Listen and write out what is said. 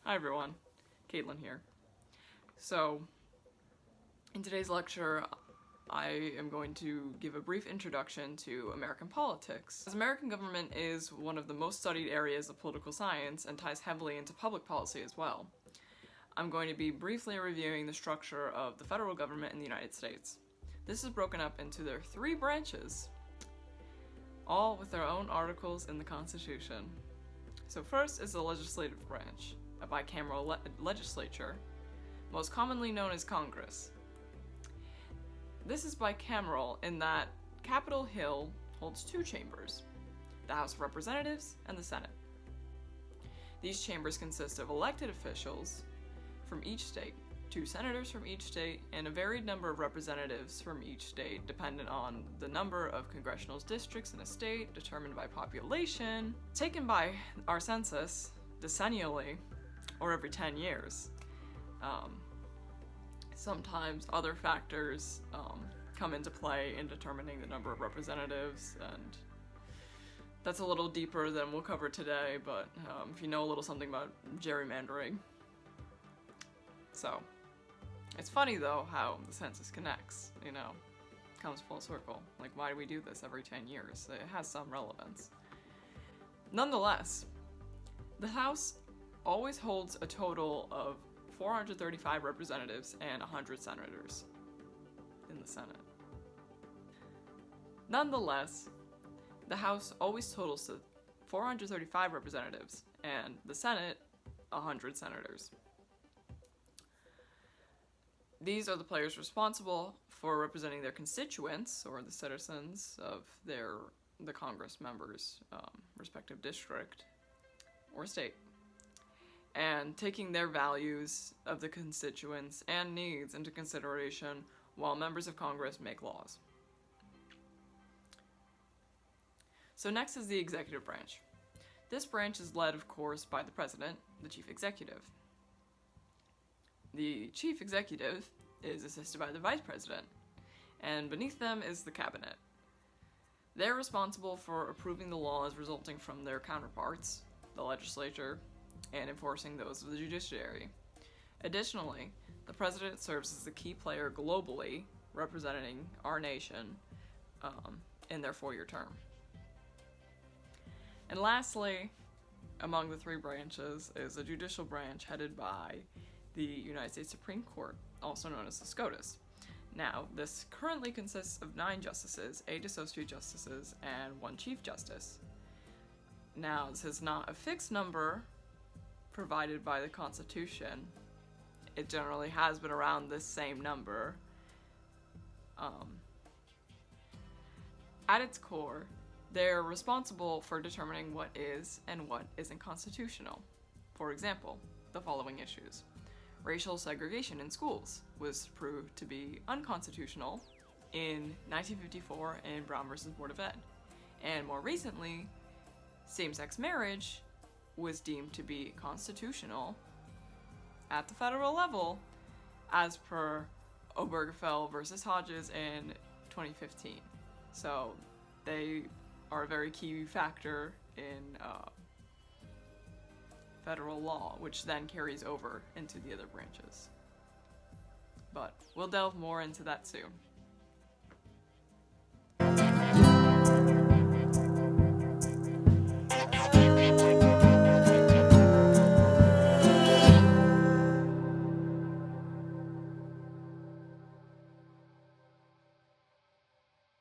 Hi everyone, Caitlin here. So, in today's lecture, I am going to give a brief introduction to American politics. As American government is one of the most studied areas of political science and ties heavily into public policy as well, I'm going to be briefly reviewing the structure of the federal government in the United States. This is broken up into their three branches, all with their own articles in the Constitution. So first is the legislative branch, a bicameral legislature, most commonly known as Congress. This is bicameral in that Capitol Hill holds two chambers, the House of Representatives and the Senate. These chambers consist of elected officials from each state, 2 senators from each state, and a varied number of representatives from each state, dependent on the number of congressional districts in a state, determined by population, taken by our census decennially, or every 10 years. Sometimes other factors come into play in determining the number of representatives, and that's a little deeper than we'll cover today, but if you know a little something about gerrymandering. So, it's funny though how the census connects, comes full circle. Like, why do we do this every 10 years? It has some relevance. Nonetheless, the House always holds a total of 435 representatives and 100 senators in the Senate. Nonetheless, the House always totals to 435 representatives and the Senate 100 senators. These are the players responsible for representing their constituents, or the citizens of the Congress members' respective district or state, and taking their values of the constituents and needs into consideration while members of Congress make laws. So next is the executive branch. This branch is led, of course, by the president, the chief executive. The chief executive is assisted by the vice president, and beneath them is the cabinet. They're responsible for approving the laws resulting from their counterparts, the legislature, and enforcing those of the judiciary. Additionally, the president serves as the key player globally, representing our nation in their 4-year term. And lastly, among the three branches is the judicial branch headed by the United States Supreme Court, also known as the SCOTUS. Now, this currently consists of 9 justices, 8 associate justices, and 1 chief justice. Now, this is not a fixed number provided by the Constitution. It generally has been around this same number. At its core, they're responsible for determining what is and what isn't constitutional. For example, the following issues. Racial segregation in schools was proved to be unconstitutional in 1954 in Brown versus Board of Ed. And more recently, same-sex marriage was deemed to be constitutional at the federal level as per Obergefell versus Hodges in 2015. So they are a very key factor in federal law, which then carries over into the other branches. But we'll delve more into that soon.